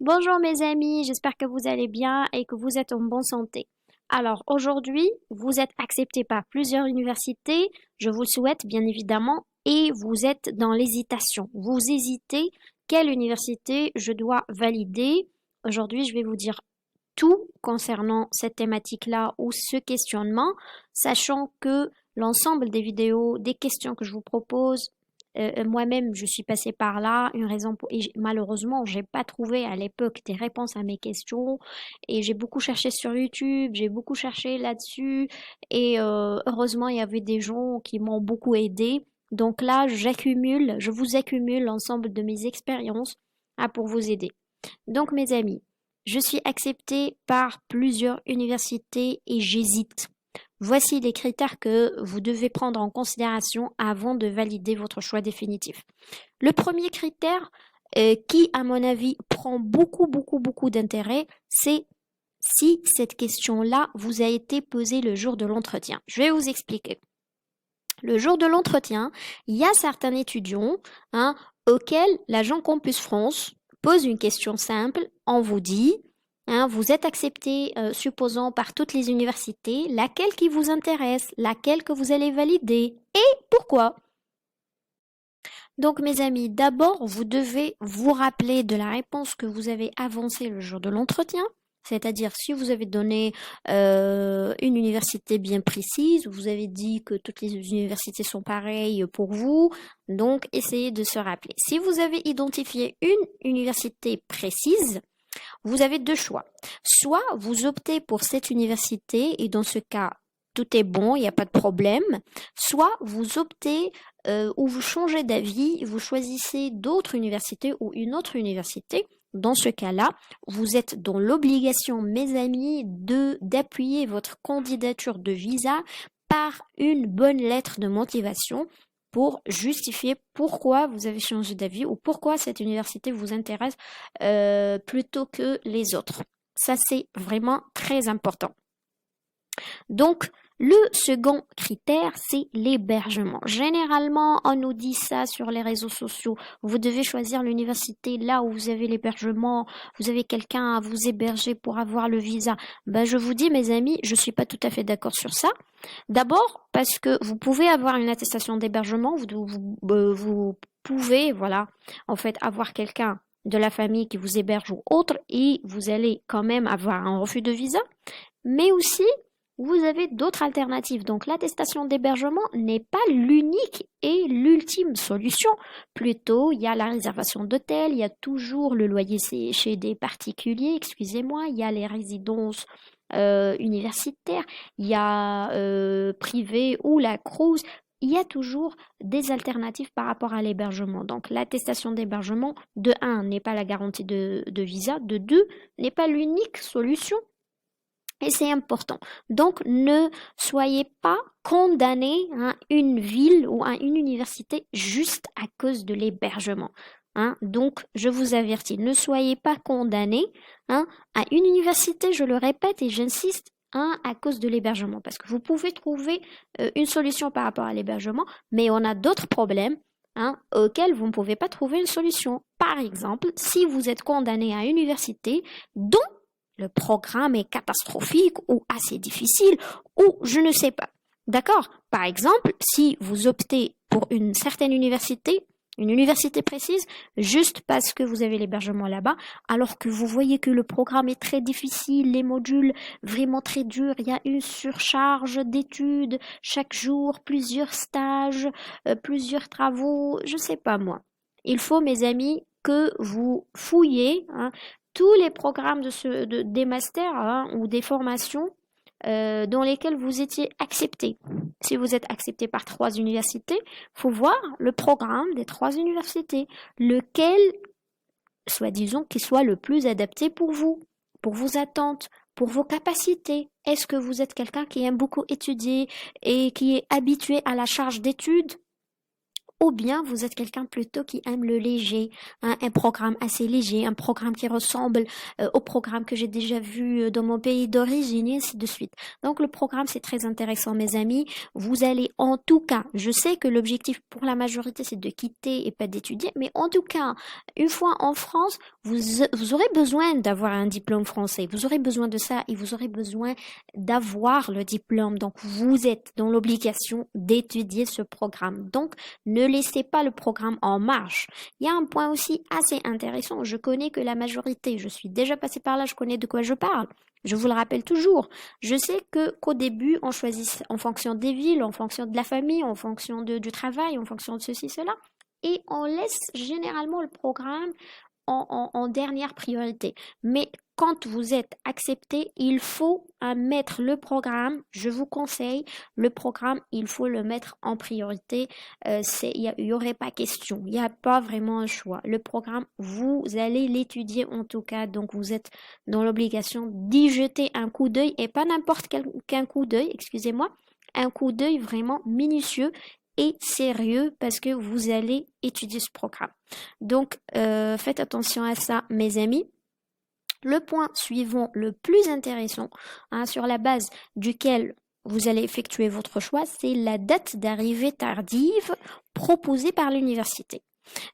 Bonjour mes amis, j'espère que vous allez bien et que vous êtes en bonne santé. Alors aujourd'hui, vous êtes accepté par plusieurs universités, je vous le souhaite bien évidemment, et vous êtes dans l'hésitation. Vous hésitez quelle université je dois valider. Aujourd'hui, je vais vous dire tout concernant cette thématique-là ou ce questionnement, sachant que l'ensemble des vidéos, des questions que je vous propose, moi-même, je suis passée par là, une raison pour... et malheureusement, j'ai pas trouvé à l'époque des réponses à mes questions et j'ai beaucoup cherché sur YouTube, j'ai beaucoup cherché là-dessus et heureusement, il y avait des gens qui m'ont beaucoup aidé. Donc là, je vous accumule l'ensemble de mes expériences pour vous aider. Donc, mes amis, je suis acceptée par plusieurs universités et j'hésite. Voici les critères que vous devez prendre en considération avant de valider votre choix définitif. Le premier critère, qui à mon avis prend beaucoup d'intérêt, c'est si cette question-là vous a été posée le jour de l'entretien. Je vais vous expliquer. Le jour de l'entretien, il y a certains étudiants auxquels l'agent Campus France pose une question simple. On vous dit, vous êtes accepté, supposons, par toutes les universités, laquelle qui vous intéresse, laquelle que vous allez valider et pourquoi. Donc, mes amis, d'abord, vous devez vous rappeler de la réponse que vous avez avancée le jour de l'entretien. C'est-à-dire, si vous avez donné une université bien précise, vous avez dit que toutes les universités sont pareilles pour vous, donc essayez de se rappeler. Si vous avez identifié une université précise, vous avez deux choix. Soit vous optez pour cette université et dans ce cas, tout est bon, il n'y a pas de problème. Soit vous optez ou vous changez d'avis, vous choisissez d'autres universités ou une autre université. Dans ce cas-là, vous êtes dans l'obligation, mes amis, d'appuyer votre candidature de visa par une bonne lettre de motivation pour justifier pourquoi vous avez changé d'avis ou pourquoi cette université vous intéresse plutôt que les autres. Ça, c'est vraiment très important. Donc, le second critère, c'est l'hébergement. Généralement, on nous dit ça sur les réseaux sociaux. Vous devez choisir l'université là où vous avez l'hébergement, vous avez quelqu'un à vous héberger pour avoir le visa. Ben, je vous dis, mes amis, je suis pas tout à fait d'accord sur ça. D'abord, parce que vous pouvez avoir une attestation d'hébergement, vous pouvez, voilà, en fait, avoir quelqu'un de la famille qui vous héberge ou autre, et vous allez quand même avoir un refus de visa, mais aussi, vous avez d'autres alternatives. Donc, l'attestation d'hébergement n'est pas l'unique et l'ultime solution. Plutôt, il y a la réservation d'hôtel, il y a toujours le loyer chez des particuliers, excusez-moi, il y a les résidences universitaires, il y a privé ou la Crous. Il y a toujours des alternatives par rapport à l'hébergement. Donc, l'attestation d'hébergement, de un, n'est pas la garantie de visa, de deux, n'est pas l'unique solution. Et c'est important. Donc, ne soyez pas condamné à une ville ou à une université juste à cause de l'hébergement. Donc, je vous avertis, ne soyez pas condamné à une université, je le répète et j'insiste, à cause de l'hébergement. Parce que vous pouvez trouver une solution par rapport à l'hébergement, mais on a d'autres problèmes auxquels vous ne pouvez pas trouver une solution. Par exemple, si vous êtes condamné à une université dont le programme est catastrophique ou assez difficile ou je ne sais pas. D'accord? Par exemple, si vous optez pour une certaine université, une université précise, juste parce que vous avez l'hébergement là-bas, alors que vous voyez que le programme est très difficile, les modules vraiment très durs, il y a une surcharge d'études chaque jour, plusieurs stages, plusieurs travaux, je sais pas moi. Il faut, mes amis, que vous fouillez tous les programmes des masters ou des formations dans lesquelles vous étiez accepté. Si vous êtes accepté par 3 universités, faut voir le programme des 3 universités, lequel, soi-disant, qui soit le plus adapté pour vos attentes, pour vos capacités. Est-ce que vous êtes quelqu'un qui aime beaucoup étudier et qui est habitué à la charge d'études? ou bien vous êtes quelqu'un plutôt qui aime le léger, hein, un programme assez léger, un programme qui ressemble au programme que j'ai déjà vu dans mon pays d'origine, et ainsi de suite. Donc le programme, c'est très intéressant, mes amis. Vous allez en tout cas, je sais que l'objectif pour la majorité, c'est de quitter et pas d'étudier, mais en tout cas, une fois en France, vous aurez besoin d'avoir un diplôme français. Vous aurez besoin de ça et vous aurez besoin d'avoir le diplôme. Donc, vous êtes dans l'obligation d'étudier ce programme. Donc, ne laissez pas le programme en marche. Il y a un point aussi assez intéressant. Je connais que la majorité, je suis déjà passée par là, je connais de quoi je parle. Je vous le rappelle toujours. Je sais qu'au début, on choisit en fonction des villes, en fonction de la famille, en fonction du travail, en fonction de ceci, cela. Et on laisse généralement le programme en dernière priorité. Mais quand vous êtes accepté, il faut mettre le programme. Je vous conseille, le programme, il faut le mettre en priorité. Il y aurait pas question. Il n'y a pas vraiment un choix. Le programme, vous allez l'étudier en tout cas. Donc, vous êtes dans l'obligation d'y jeter un coup d'œil et pas n'importe quel coup d'œil, excusez-moi. Un coup d'œil vraiment minutieux et sérieux parce que vous allez étudier ce programme. Donc, faites attention à ça, mes amis. Le point suivant, le plus intéressant, hein, sur la base duquel vous allez effectuer votre choix, c'est la date d'arrivée tardive proposée par l'université.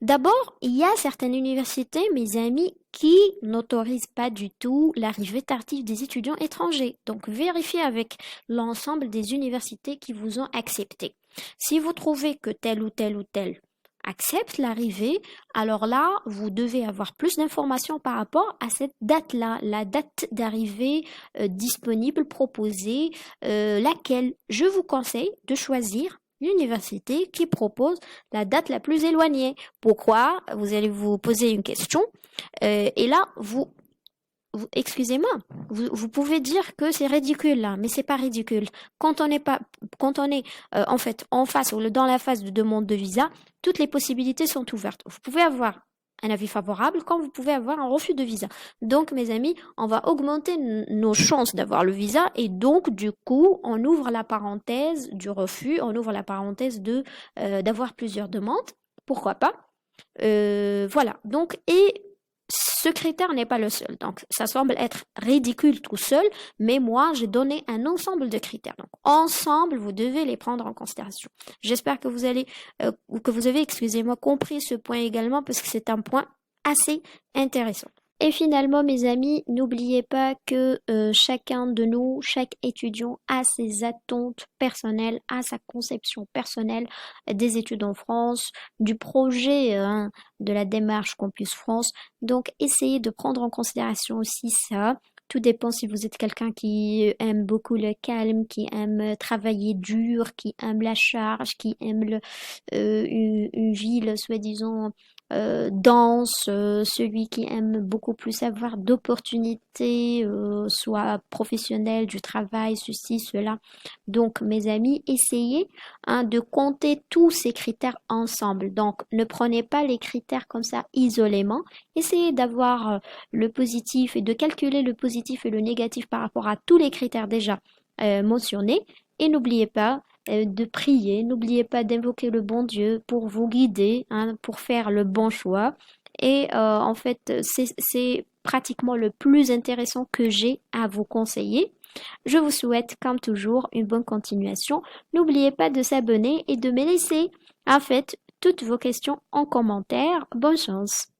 D'abord, il y a certaines universités, mes amis, qui n'autorisent pas du tout l'arrivée tardive des étudiants étrangers. Donc, vérifiez avec l'ensemble des universités qui vous ont accepté. Si vous trouvez que tel ou tel ou tel accepte l'arrivée, alors là, vous devez avoir plus d'informations par rapport à cette date-là, la date d'arrivée disponible, proposée, laquelle je vous conseille de choisir l'université qui propose la date la plus éloignée. Pourquoi? Vous allez vous poser une question et là, excusez-moi, vous pouvez dire que c'est ridicule là, mais c'est pas ridicule. Quand on est en fait en face ou dans la phase de demande de visa, toutes les possibilités sont ouvertes. Vous pouvez avoir un avis favorable quand vous pouvez avoir un refus de visa. Donc, mes amis, on va augmenter nos chances d'avoir le visa et donc, du coup, on ouvre la parenthèse du refus, on ouvre la parenthèse d'avoir plusieurs demandes. Pourquoi pas? Voilà. Donc, et ce critère n'est pas le seul. Donc, ça semble être ridicule tout seul, mais moi, j'ai donné un ensemble de critères. Donc, ensemble, vous devez les prendre en considération. J'espère que que vous avez, excusez-moi, compris ce point également, parce que c'est un point assez intéressant. Et finalement, mes amis, n'oubliez pas que chacun de nous, chaque étudiant a ses attentes personnelles, a sa conception personnelle des études en France, du projet de la démarche Campus France. Donc, essayez de prendre en considération aussi ça. Tout dépend si vous êtes quelqu'un qui aime beaucoup le calme, qui aime travailler dur, qui aime la charge, qui aime une ville soi-disant dense, celui qui aime beaucoup plus avoir d'opportunités, soit professionnelles, du travail, ceci, cela. Donc, mes amis, essayez de compter tous ces critères ensemble. Donc, ne prenez pas les critères comme ça isolément. Essayez d'avoir le positif et de calculer le positif et le négatif par rapport à tous les critères déjà mentionnés. Et n'oubliez pas de prier, n'oubliez pas d'invoquer le bon Dieu pour vous guider, hein, pour faire le bon choix. Et en fait, c'est pratiquement le plus intéressant que j'ai à vous conseiller. Je vous souhaite, comme toujours, une bonne continuation. N'oubliez pas de s'abonner et de me laisser, en fait, toutes vos questions en commentaire. Bonne chance!